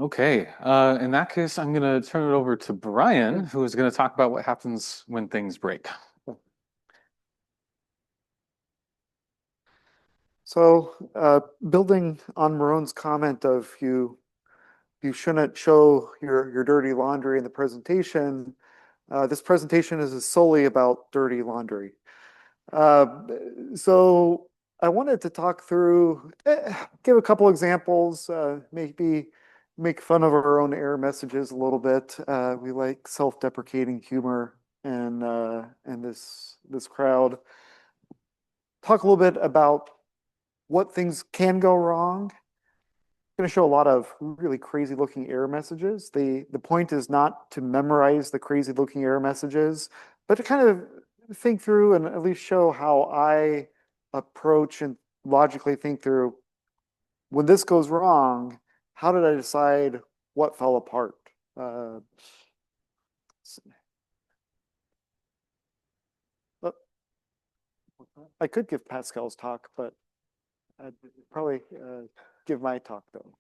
Okay, in that case, I'm going to turn it over to Brian, who is going to talk about what happens when things break. So, building on Marone's comment of you shouldn't show your dirty laundry in the presentation. This presentation is solely about dirty laundry. Uh, so I wanted to talk through, give a couple examples, maybe make fun of our own error messages a little bit. We like self-deprecating humor and this crowd. Talk a little bit about what things can go wrong. Going to show a lot of really crazy looking error messages. The point is not to memorize the crazy looking error messages, but to kind of think through and at least show how I approach and logically think through when this goes wrong, how did I decide what fell apart? Uh, I could give Pascal's talk, but I'd probably give my talk though.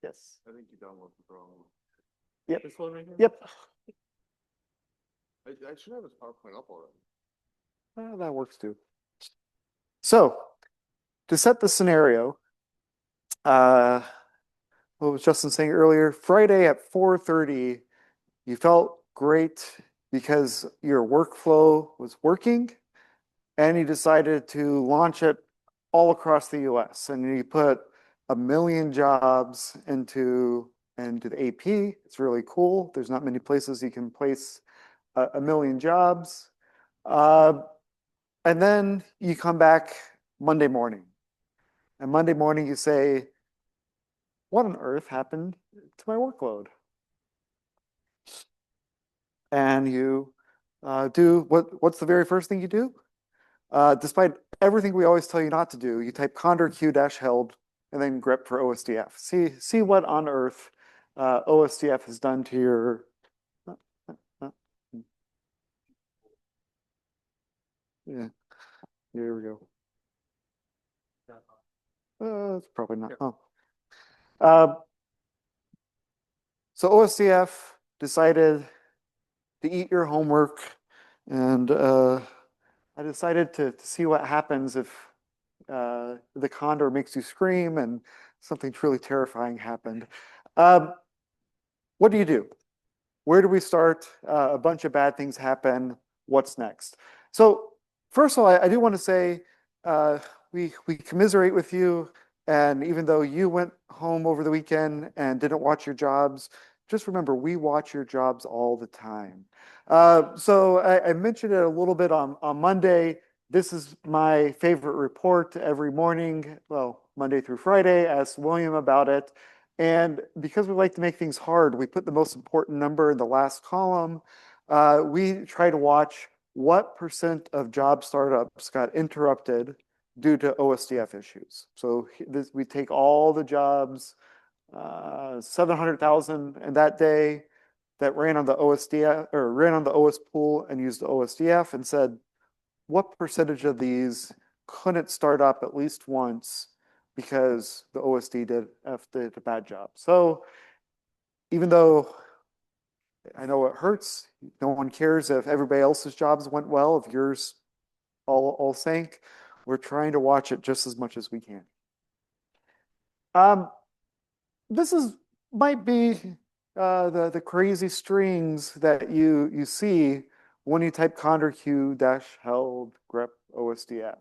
Yes. I think you downloaded the wrong one. Yep. This one right here? Yep. I should have his PowerPoint up already. That works too. So to set the scenario, uh, what was Justin saying earlier? Friday at 4:30, you felt great because your workflow was working, and you decided to launch it all across the US. And you put 1 million jobs into the AP. It's really cool. There's not many places you can place 1 million jobs. Uh, and then you come back Monday morning. And Monday morning you say, what on earth happened to my workload? And you do what's the very first thing you do? Despite everything we always tell you not to do, you type condor q dash held and then grep for OSDF. See what on earth OSDF has done to your. Yeah, here we go. It's probably not. Oh. Uh, so OSDF decided to eat your homework, and I decided to see what happens if the condor makes you scream and something truly terrifying happened. Um, what do you do? Where do we start? A bunch of bad things happen. What's next? So first of all, I do want to say we commiserate with you. And even though you went home over the weekend and didn't watch your jobs, just remember we watch your jobs all the time. So I mentioned it a little bit on Monday. This is my favorite report every morning, well, Monday through Friday. Ask William about it. And because we like to make things hard, we put the most important number in the last column. We try to watch what percent of job startups got interrupted due to OSDF issues. So we take all the jobs, 700,000 in that day that ran on the OSDF or ran on the OS pool and used the OSDF and said, what percentage of these couldn't start up at least once because the OSD did a bad job. So even though I know it hurts, no one cares if everybody else's jobs went well, if yours all sank. We're trying to watch it just as much as we can. Um, this is might be the crazy strings that you see when you type condor q dash held grep OSDF.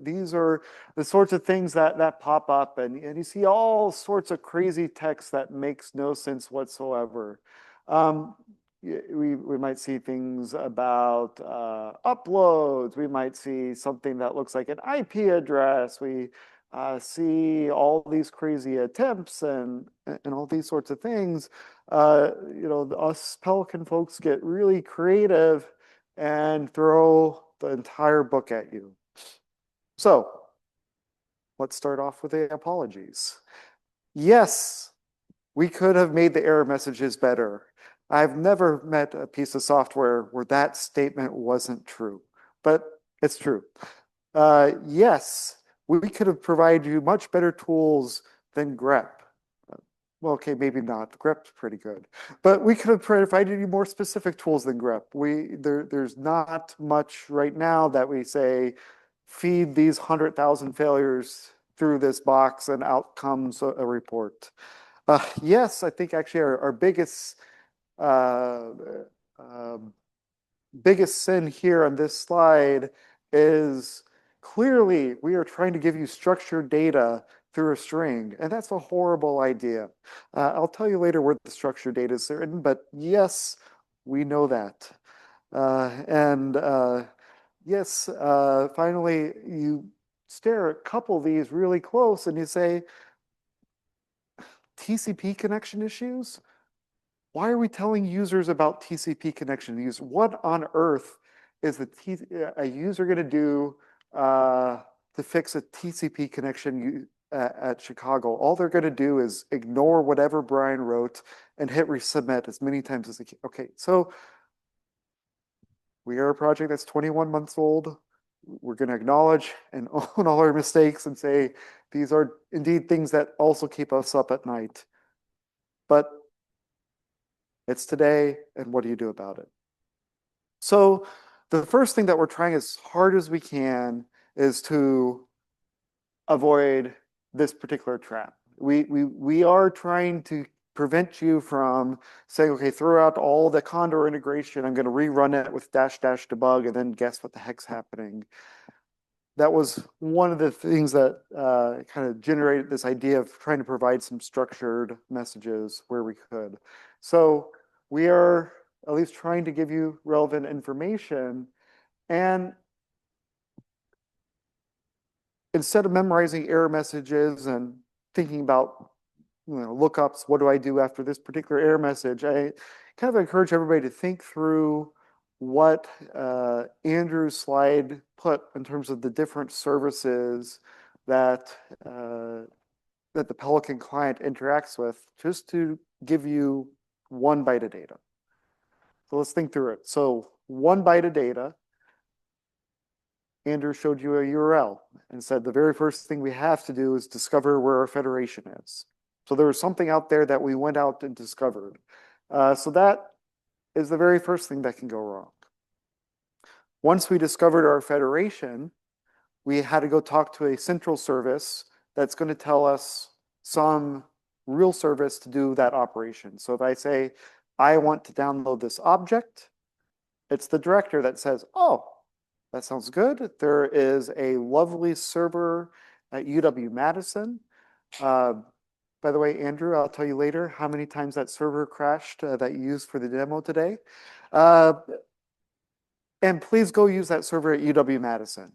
These are the sorts of things that pop up, and you see all sorts of crazy text that makes no sense whatsoever. Um, we might see things about uploads. We might see something that looks like an IP address. We see all these crazy attempts and all these sorts of things. Us Pelican folks get really creative and throw the entire book at you. So let's start off with the apologies. Yes, we could have made the error messages better. I've never met a piece of software where that statement wasn't true, but it's true. Yes, we could have provided you much better tools than grep. Well, okay, maybe not. Grep's pretty good, but we could have provided you more specific tools than grep. There's not much right now that we say feed these 100,000 failures through this box and out comes a report. Yes, I think actually our uh, um, biggest sin here on this slide is clearly we are trying to give you structured data through a string, and that's a horrible idea. I'll tell you later where the structured data is written, but yes, we know that. Yes, finally, you stare at a couple of these really close and you say, TCP connection issues? Why are we telling users about TCP connection issues? What on earth is a user going to do to fix a TCP connection at Chicago? All they're going to do is ignore whatever Brian wrote and hit resubmit as many times as they can. Okay, so we are a project that's 21 months old. We're going to acknowledge and own all our mistakes and say these are indeed things that also keep us up at night. But it's today, and what do you do about it? So the first thing that we're trying as hard as we can is to avoid this particular trap. We are trying to prevent you from saying, okay, throw out all the Condor integration, I'm going to rerun it with dash dash debug, and then guess what the heck's happening. That was one of the things that kind of generated this idea of trying to provide some structured messages where we could. So we are at least trying to give you relevant information. And instead of memorizing error messages and thinking about lookups, what do I do after this particular error message, I kind of encourage everybody to think through what Andrew's slide put in terms of the different services that that the Pelican client interacts with, just to give you 1 byte of data. So let's think through it. So 1 byte of data, Andrew showed you a URL and said the very first thing we have to do is discover where our federation is. So there was something out there that we went out and discovered. So that is the very first thing that can go wrong. Once we discovered our federation, we had to go talk to a central service that's going to tell us some real service to do that operation. So if I say, I want to download this object, it's the director that says, oh, that sounds good. There is a lovely server at UW-Madison. By the way, Andrew, I'll tell you later how many times that server crashed that you used for the demo today. And please go use that server at UW-Madison.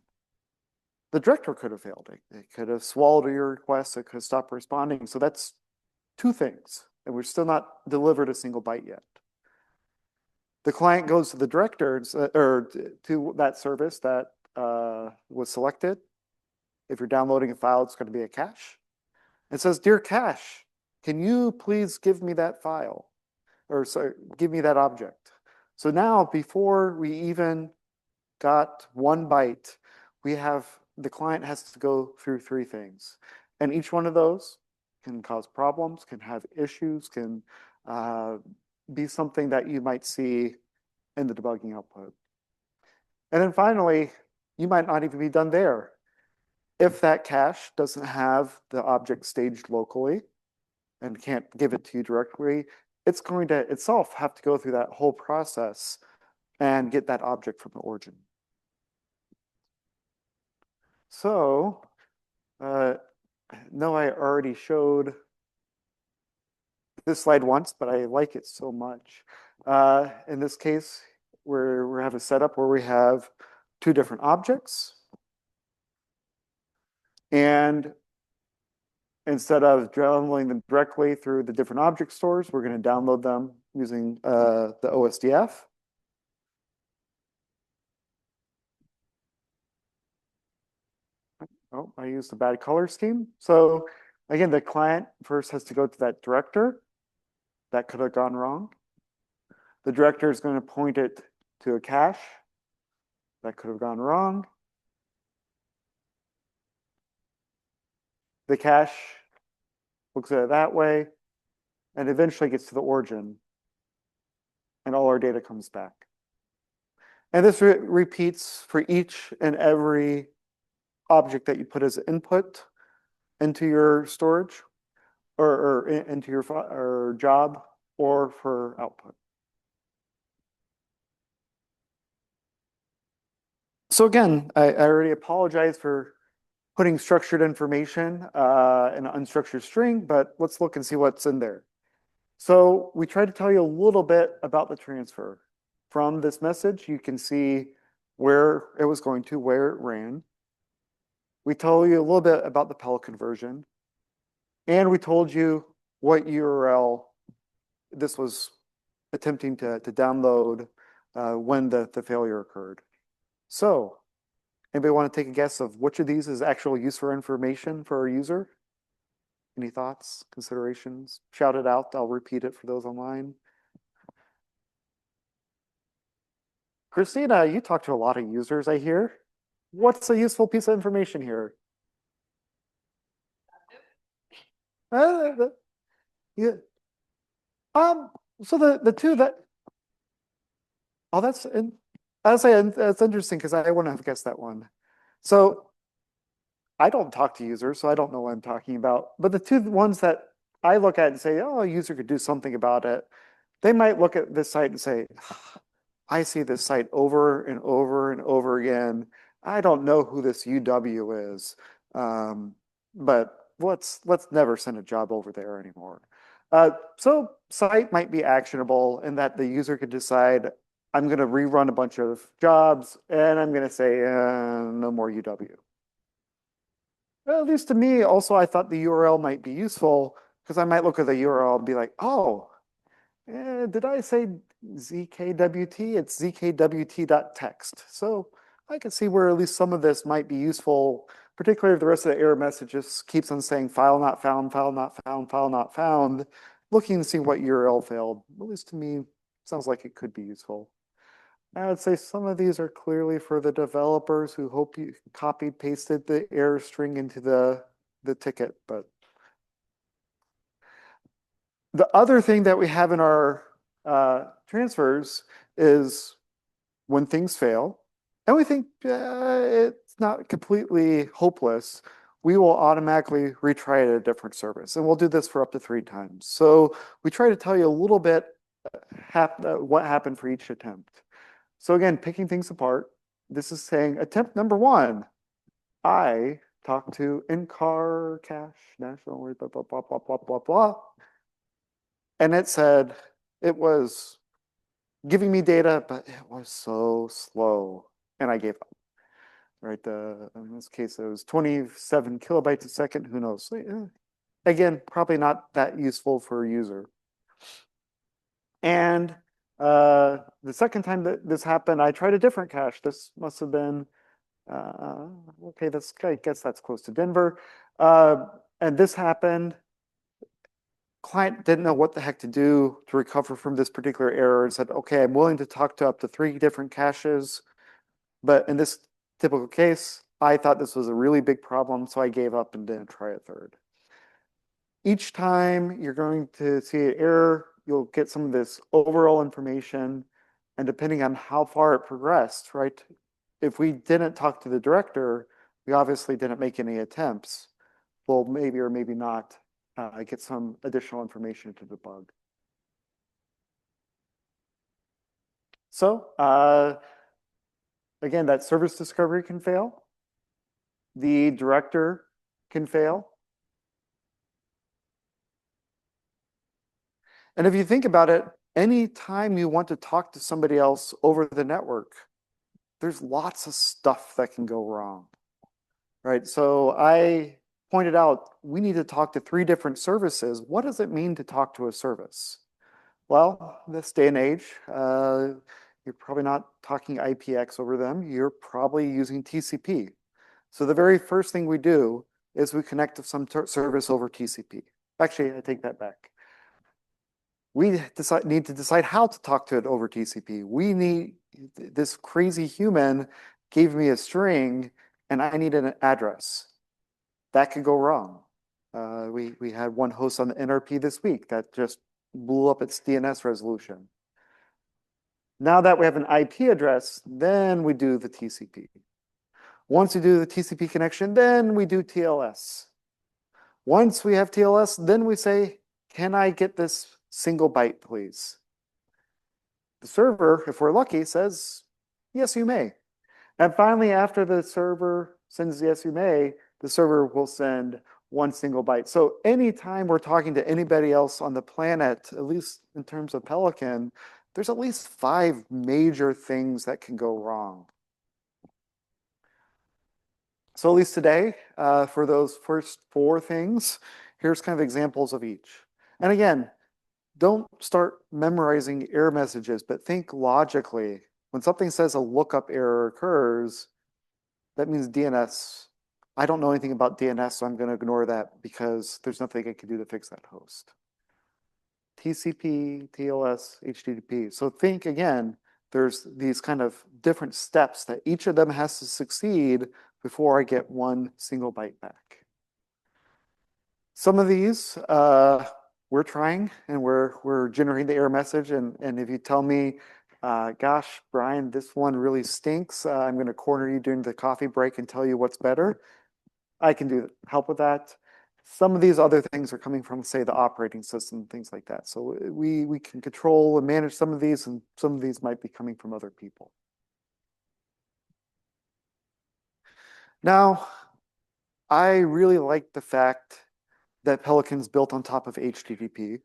The director could have failed. It could have swallowed your request. It could have stopped responding. So that's 2 things. And we're still not delivered a single byte yet. The client goes to the director or to that service that was selected. If you're downloading a file, it's going to be a cache. It says, dear cache, can you please give me that file? Or sorry, give me that object. So now, before we even got 1 byte, we have the client has to go through 3 things. And each one of those can cause problems, can have issues, can be something that you might see in the debugging output. And then finally, you might not even be done there. If that cache doesn't have the object staged locally and can't give it to you directly, it's going to itself have to go through that whole process and get that object from the origin. So, no, I already showed this slide once, but I like it so much. In this case, we have a setup where we have 2 different objects. And instead of downloading them directly through the different object stores, we're going to download them using the OSDF. Oh, I used a bad color scheme. So again, the client first has to go to that director. That could have gone wrong. The director is going to point it to a cache. That could have gone wrong. the cache looks at it that way, and eventually gets to the origin, and all our data comes back. And this repeats for each and every object that you put as input into your storage or into your or job or for output. So again, I already apologize for putting structured information in an unstructured string, but let's look and see what's in there. So we tried to tell you a little bit about the transfer. From this message, you can see where it was going to, where it ran. We told you a little bit about the Pelican version. And we told you what URL this was attempting to download when the failure occurred. So, anybody want to take a guess of which of these is actual useful information for our user? Any thoughts, considerations? Shout it out. I'll repeat it for those online. Christina, you talk to a lot of users, I hear. What's a useful piece of information here? Yeah. So the two that I'll say that's interesting because I wouldn't have guessed that one. So I don't talk to users, so I don't know what I'm talking about. But the two ones that I look at and say, oh, a user could do something about it, they might look at this site and say, I see this site over and over and over again. I don't know who this UW is, but let's never send a job over there anymore. So site might be actionable in that the user could decide, I'm going to rerun a bunch of jobs, and I'm going to say, no more UW. Well, at least to me, also, I thought the URL might be useful because I might look at the URL and be like, oh, did I say ZKWT? It's zkwt.txt. So I can see where at least some of this might be useful, particularly if the rest of the error message just keeps on saying file not found, file not found, file not found, looking to see what URL failed. At least to me, sounds like it could be useful. I would say some of these are clearly for the developers who hope you copied, pasted the error string into the ticket, but the other thing that we have in our transfers is when things fail, and we think it's not completely hopeless, we will automatically retry it at a different service. And we'll do this for up to 3 times. So we try to tell you a little bit what happened for each attempt. So again, picking things apart, this is saying attempt number 1, I talked to in-car cache, national, blah, blah, blah, blah, blah, blah, blah. And it said it was giving me data, but it was so slow. And I gave up. Right? In this case, it was 27 kilobytes a second. Who knows? Again, probably not that useful for a user. And the second time that this happened, I tried a different cache. This must have been, okay, I guess that's close to Denver. And this happened. Client didn't know what the heck to do to recover from this particular error and said, okay, I'm willing to talk to up to 3 different caches. But in this typical case, I thought this was a really big problem, so I gave up and didn't try a third. Each time you're going to see an error, you'll get some of this overall information. And depending on how far it progressed, right? If we didn't talk to the director, we obviously didn't make any attempts. We'll maybe or maybe not get some additional information to debug. So again, that service discovery can fail. The director can fail. And if you think about it, anytime you want to talk to somebody else over the network, there's lots of stuff that can go wrong, right? So I pointed out, we need to talk to 3 different services. What does it mean to talk to a service? Well, this day and age, you're probably not talking IPX over them. You're probably using TCP. So the very first thing we do is we connect to some service over TCP. Actually, I take that back. We need to decide how to talk to it over TCP. This crazy human gave me a string and I need an address. That could go wrong. We had one host on the NRP this week that just blew up its DNS resolution. Now that we have an IP address, then we do the TCP. Once we do the TCP connection, then we do TLS. Once we have TLS, then we say, can I get this single byte, please? The server, if we're lucky, says, yes, you may. And finally, after the server sends yes, you may, the server will send one single byte. So anytime we're talking to anybody else on the planet, at least in terms of Pelican, there's at least 5 major things that can go wrong. So at least today, for those first 4 things, here's kind of examples of each. And again, don't start memorizing error messages, but think logically. When something says a lookup error occurs, that means DNS. I don't know anything about DNS, so I'm going to ignore that because there's nothing I can do to fix that host. TCP, TLS, HTTP. So think again, there's these kind of different steps that each of them has to succeed before I get one single byte back. Some of these we're trying and we're generating the error message. And if you tell me, gosh, Brian, this one really stinks, I'm going to corner you during the coffee break and tell you what's better. I can help with that. Some of these other things are coming from, say, the operating system, things like that. So we can control and manage some of these, and some of these might be coming from other people. Now, I really like the fact that Pelican's built on top of HTTP.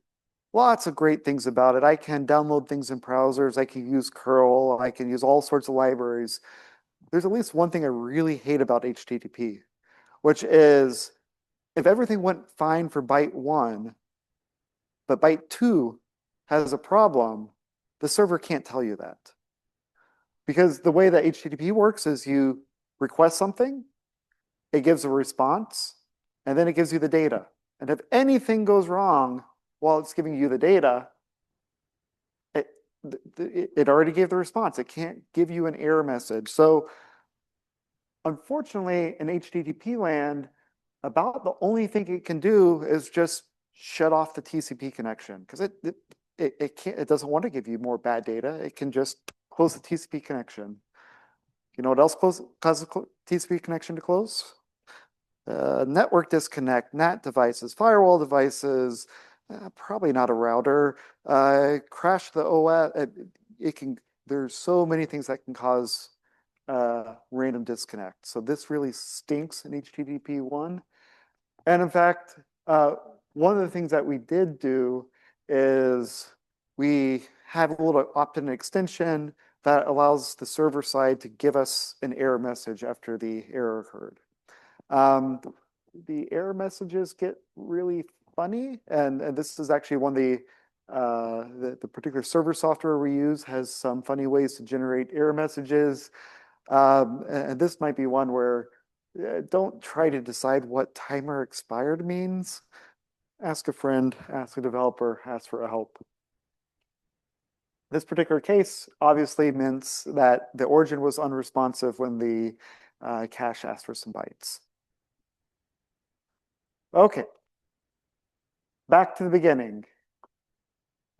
Lots of great things about it. I can download things in browsers. I can use curl. I can use all sorts of libraries. There's at least one thing I really hate about HTTP, which is if everything went fine for byte 1, but byte 2 has a problem, the server can't tell you that. Because the way that HTTP works is you request something, it gives a response, and then it gives you the data. And if anything goes wrong while it's giving you the data, it already gave the response. It can't give you an error message. So unfortunately, in HTTP land, about the only thing it can do is just shut off the TCP connection because it doesn't want to give you more bad data. It can just close the TCP connection. You know what else causes TCP connection to close? Network disconnect, NAT devices, firewall devices, probably not a router, crash the OS. There's so many things that can cause random disconnect. So this really stinks in HTTP 1. And in fact, one of the things that we did do is we have a little opt-in extension that allows the server side to give us an error message after the error occurred. The error messages get really funny, and this is actually one of the particular server software we use has some funny ways to generate error messages. And this might be one where don't try to decide what timer expired means. Ask a friend, ask a developer, ask for help. This particular case obviously means that the origin was unresponsive when the cache asked for some bytes. Okay, back to the beginning.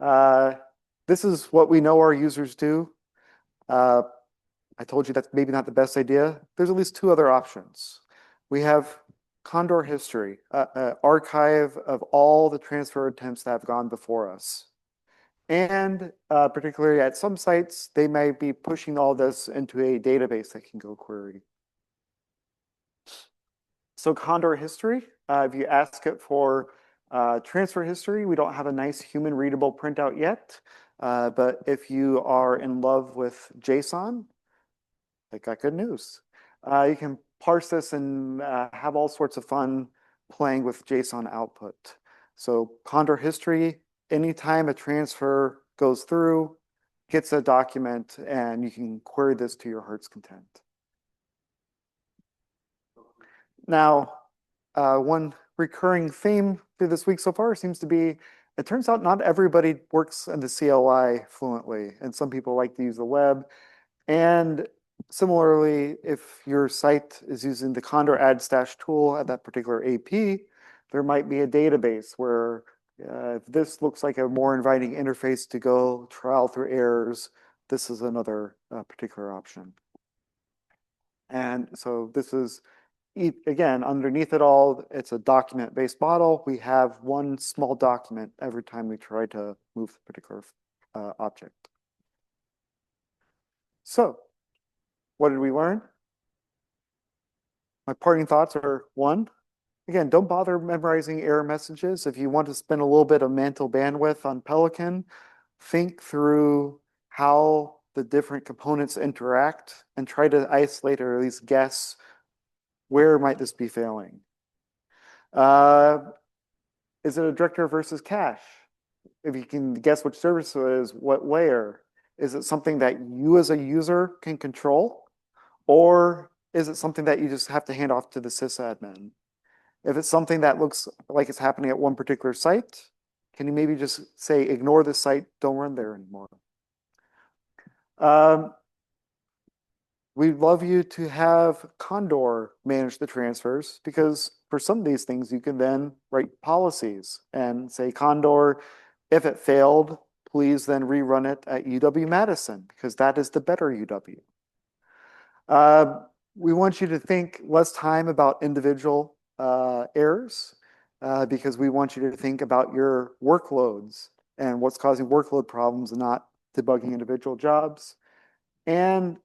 This is what we know our users do. I told you that's maybe not the best idea. There's at least 2 other options. We have Condor history, archive of all the transfer attempts that have gone before us. And particularly at some sites, they may be pushing all this into a database that can go query. So Condor history, if you ask it for transfer history, we don't have a nice human readable printout yet. But if you are in love with JSON, I got good news. You can parse this and have all sorts of fun playing with JSON output. So Condor history, anytime a transfer goes through, gets a document, and you can query this to your heart's content. Now, one recurring theme through this week so far seems to be, it turns out not everybody works in the CLI fluently, and some people like to use the web. And similarly, if your site is using the Condor add stash tool at that particular AP, There might be a database where if this looks like a more inviting interface to go trial through errors, this is another particular option. And so this is, again, underneath it all, it's a document-based model. We have one small document every time we try to move the particular object. So what did we learn? My parting thoughts are, one, again, don't bother memorizing error messages. If you want to spend a little bit of mental bandwidth on Pelican, think through how the different components interact and try to isolate or at least guess where might this be failing. Is it a director versus cache? If you can guess which service it is, what layer? Is it something that you as a user can control? Or is it something that you just have to hand off to the sysadmin? If it's something that looks like it's happening at one particular site, can you maybe just say, ignore this site, don't run there anymore? We'd love you to have Condor manage the transfers because for some of these things, you can then write policies and say, Condor, if it failed, please then rerun it at UW-Madison because that is the better UW. We want you to think less time about individual errors because we want you to think about your workloads and what's causing workload problems and not debugging individual jobs. And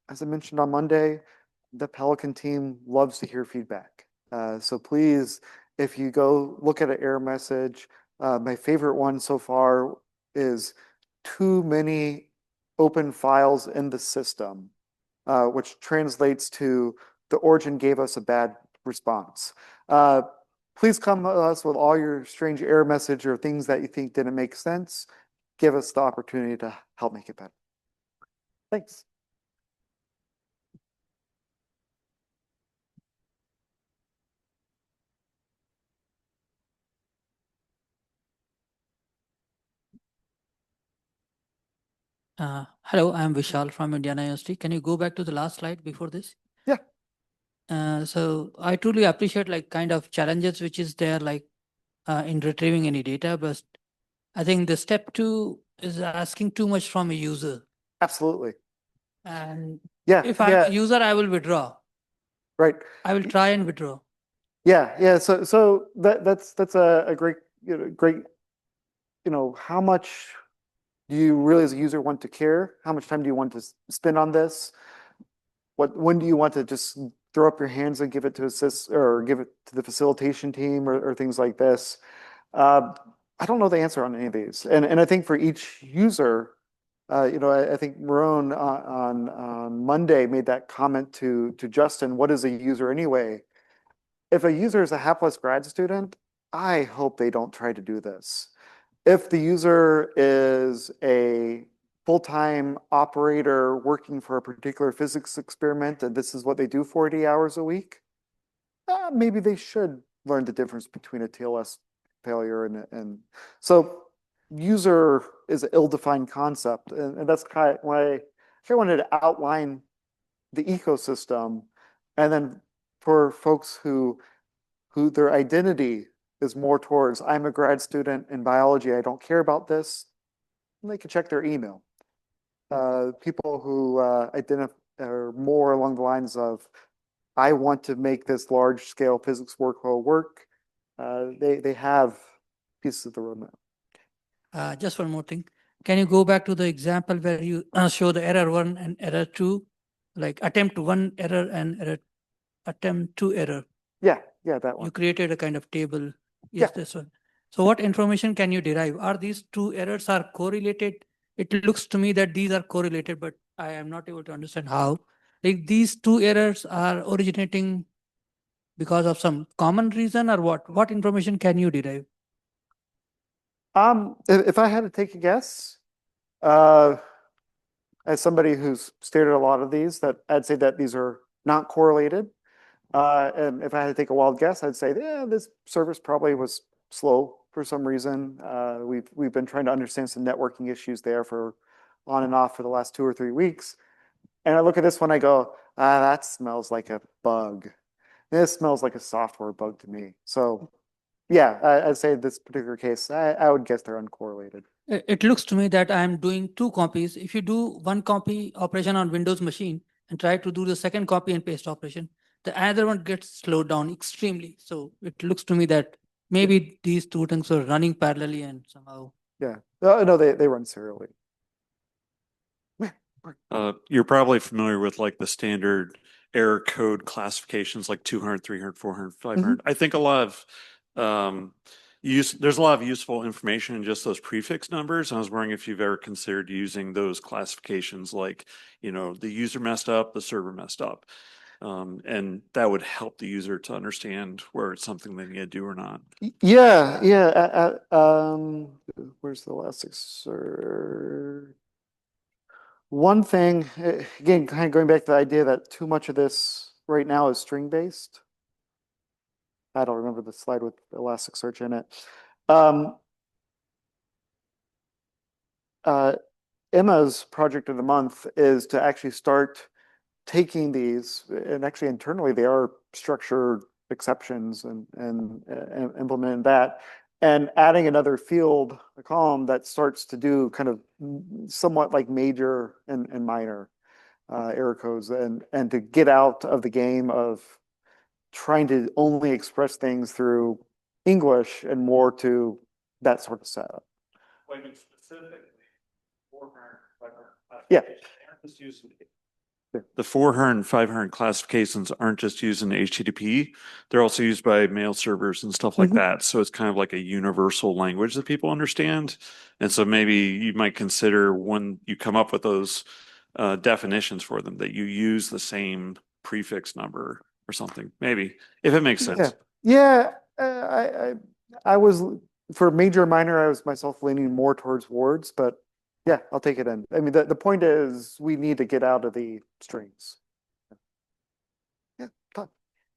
as I mentioned on Monday, the Pelican team loves to hear feedback. So please, if you go look at an error message, my favorite one so far is too many open files in the system, which translates to the origin gave us a bad response. Please come to us with all your strange error message or things that you think didn't make sense. Give us the opportunity to help make it better. Thanks. Hello, I'm Vishal from Indiana University. Can you go back to the last slide before this? Yeah. So I truly appreciate like kind of challenges which is there like in retrieving any data, but I think the step 2 is asking too much from a user. Absolutely. And Yeah. if I'm a user, I will withdraw. Right. I will try and withdraw. Yeah. So that's a great, great, how much do you really as a user want to care? How much time do you want to spend on this? When do you want to just throw up your hands and give it to assist or give it to the facilitation team or things like this? I don't know the answer on any of these. And I think for each user, I think Marone on Monday made that comment to Justin, what is a user anyway? If a user is a hapless grad student, I hope they don't try to do this. If the user is a full-time operator working for a particular physics experiment and this is what they do 40 hours a week, maybe they should learn the difference between a TLS failure and so user is an ill-defined concept. And that's kind of why I wanted to outline the ecosystem. And then for folks who their identity is more towards, I'm a grad student in biology, I don't care about this, they can check their email. People who identify are more along the lines of, I want to make this large scale physics workflow work. They have pieces of the roadmap. Just one more thing. Can you go back to the example where you show the error 1 and error 2, like attempt 1 error and attempt 2 error? Yeah, that one. You created a kind of table. Yeah. Yes, this one. So what information can you derive? Are these 2 errors are correlated? It looks to me that these are correlated, but I am not able to understand how. Like these 2 errors are originating because of some common reason or what? What information can you derive? If I had to take a guess, as somebody who's stared at a lot of these, that I'd say that these are not correlated. And if I had to take a wild guess, I'd say, yeah, this service probably was slow for some reason. We've been trying to understand some networking issues there for on and off for the last 2 or 3 weeks. And I look at this one, I go, that smells like a bug. This smells like a software bug to me. So yeah, I'd say this particular case, I would guess they're uncorrelated. It looks to me that I'm doing two copies. If you do one copy operation on Windows machine and try to do the second copy and paste operation, the other one gets slowed down extremely. So it looks to me that maybe these two things are running parallelly and somehow. Yeah, no, they run serially. You're probably familiar with like the standard error code classifications like 200, 300, 400, 500. I think a lot of there's a lot of useful information in just those prefix numbers. I was wondering if you've ever considered using those classifications like, the user messed up, the server messed up. And that would help the user to understand where it's something they need to do or not. Yeah, yeah. Where's the Elasticsearch? One thing, again, kind of going back to the idea that too much of this right now is string based. I don't remember the slide with Elasticsearch in it. Emma's project of the month is to actually start taking these, and actually internally they are structured exceptions and implementing that, and adding another field, a column that starts to do kind of somewhat like major and minor error codes, and to get out of the game of trying to only express things through English and more to that sort of setup. Well, I mean, specifically, 400, 500. Yeah. The 400 and 500 classifications aren't just used in HTTP. They're also used by mail servers and stuff like that. So it's kind of like a universal language that people understand. And so maybe you might consider when you come up with those definitions for them that you use the same prefix number or something, maybe, if it makes sense. Yeah, I was, for major and minor, I was myself leaning more towards words, but yeah, I'll take it in. I mean, the point is we need to get out of the strings. Yeah, Todd.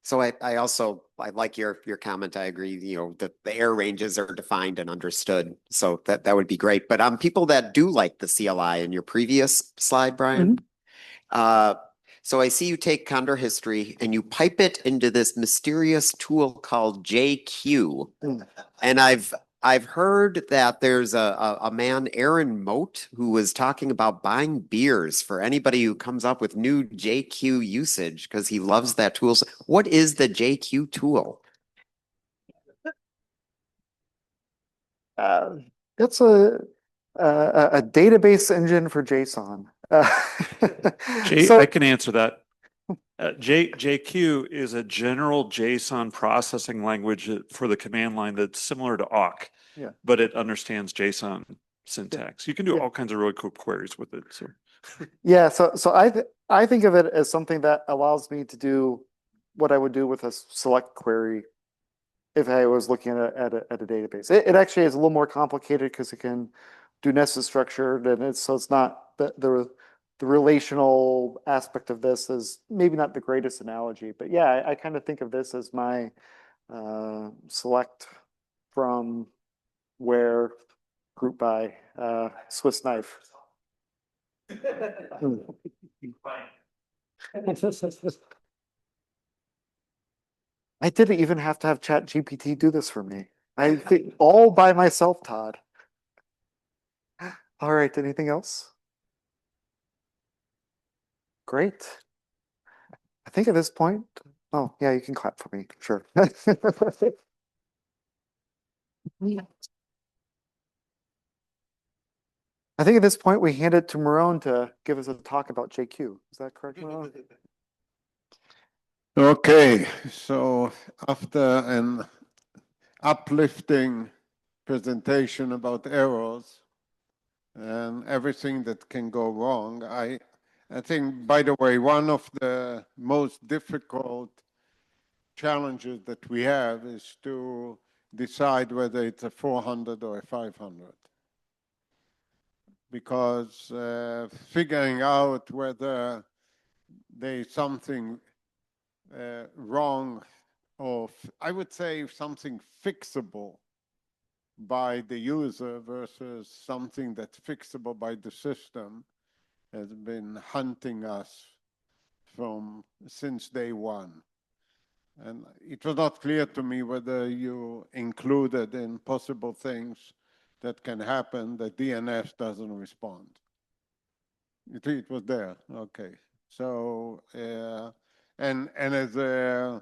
So I also, I like your comment. I agree, the error ranges are defined and understood. So that would be great. But people that do like the CLI in your previous slide, Brian, so I see you take Condor history and you pipe it into this mysterious tool called JQ. And I've heard that there's a man, Aaron Moat, who was talking about buying beers for anybody who comes up with new JQ usage because he loves that tool. So what is the JQ tool? That's a database engine for JSON. I can answer that. JQ is a general JSON processing language for the command line that's similar to awk, but it understands JSON syntax. You can do all kinds of really cool queries with it. So yeah, so I think of it as something that allows me to do what I would do with a select query if I was looking at a database. It actually is a little more complicated because it can do nested structured, and it's not the relational aspect of this is maybe not the greatest analogy, but yeah, I kind of think of this as my select from where group by Swiss knife. I didn't even have to have ChatGPT do this for me. I think all by myself, Todd. All right, anything else? Great. I think at this point, oh yeah, you can clap for me, sure. I think at this point we hand it to Marone to give us a talk about JQ. Is that correct, Marone? Okay, so after an uplifting presentation about errors and everything that can go wrong, I think, by the way, one of the most difficult challenges that we have is to decide whether it's a 400 or a 500. Because figuring out whether there's something wrong, or I would say something fixable by the user versus something that's fixable by the system has been hunting us since day one. And it was not clear to me whether you included in possible things that can happen that DNS doesn't respond. It was there, okay. So, and as a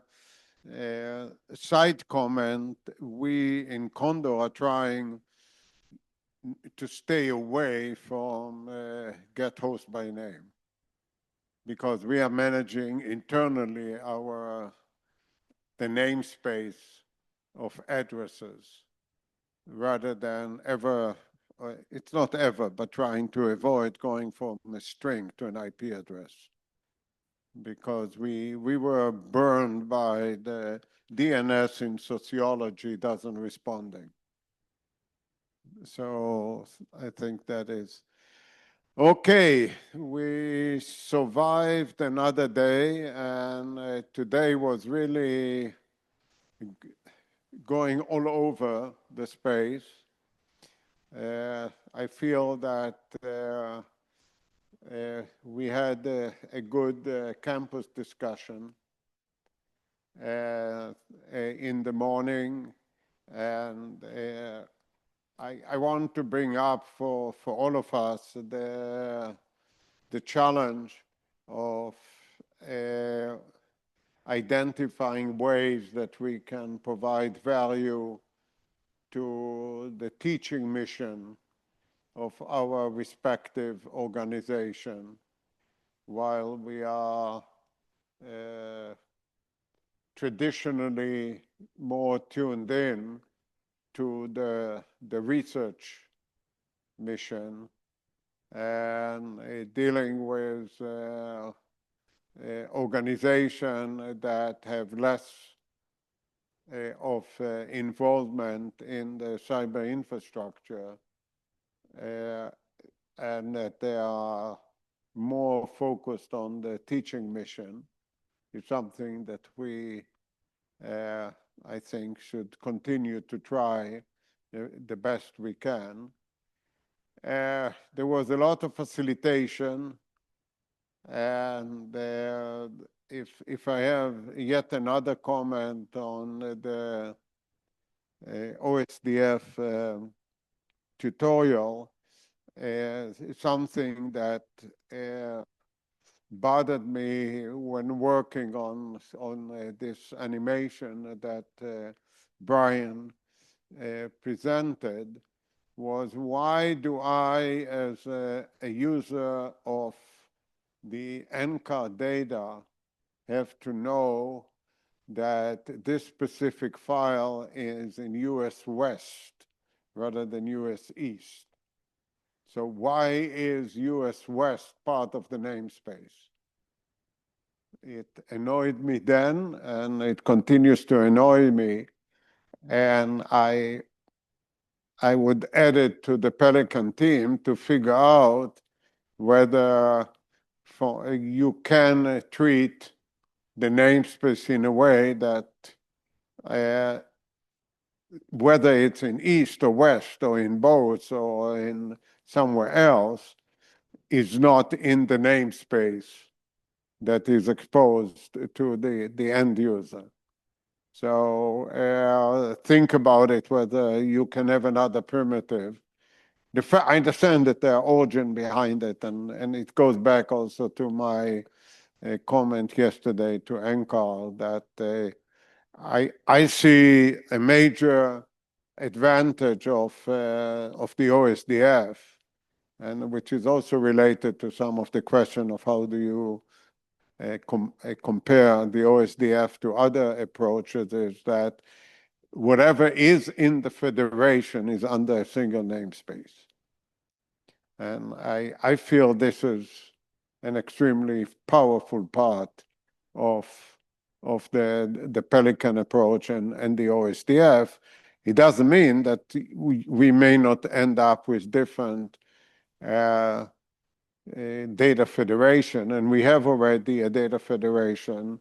side comment, we in Condor are trying to stay away from get host by name, because we are managing internally the namespace of addresses rather than ever, it's not ever, but trying to avoid going from a string to an IP address, because we were burned by the DNS in sociology doesn't responding. So I think that is okay. We survived another day, and today was really going all over the space. I feel that we had a good campus discussion in the morning, and I want to bring up for all of us the challenge of identifying ways that we can provide value to the teaching mission of our respective organization, while we are traditionally more tuned in to the research mission and dealing with organization that have less of involvement in the cyber infrastructure, and that they are more focused on the teaching mission, is something that we, I think, should continue to try the best we can. There was a lot of facilitation, and if I have yet another comment on the OSDF tutorial, something that bothered me when working on this animation that Brian presented was, why do I, as a user of the NCAR data, have to know that this specific file is in US West rather than US East? So why is US West part of the namespace? It annoyed me then, and it continues to annoy me. And I would add it to the Pelican team to figure out whether you can treat the namespace in a way that whether it's in East or West or in both or in somewhere else, is not in the namespace that is exposed to the end user. So think about it, whether you can have another primitive. I understand that there are origin behind it, and it goes back also to my comment yesterday to NCAR that I see a major advantage of the OSDF, and which is also related to some of the question of how do you compare the OSDF to other approaches, is that whatever is in the federation is under a single namespace. And I feel this is an extremely powerful part of the Pelican approach and the OSDF. It doesn't mean that we may not end up with different data federation, and we have already a data federation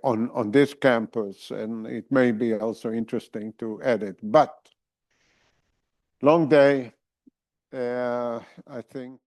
on this campus, and it may be also interesting to add it. But long day, I think.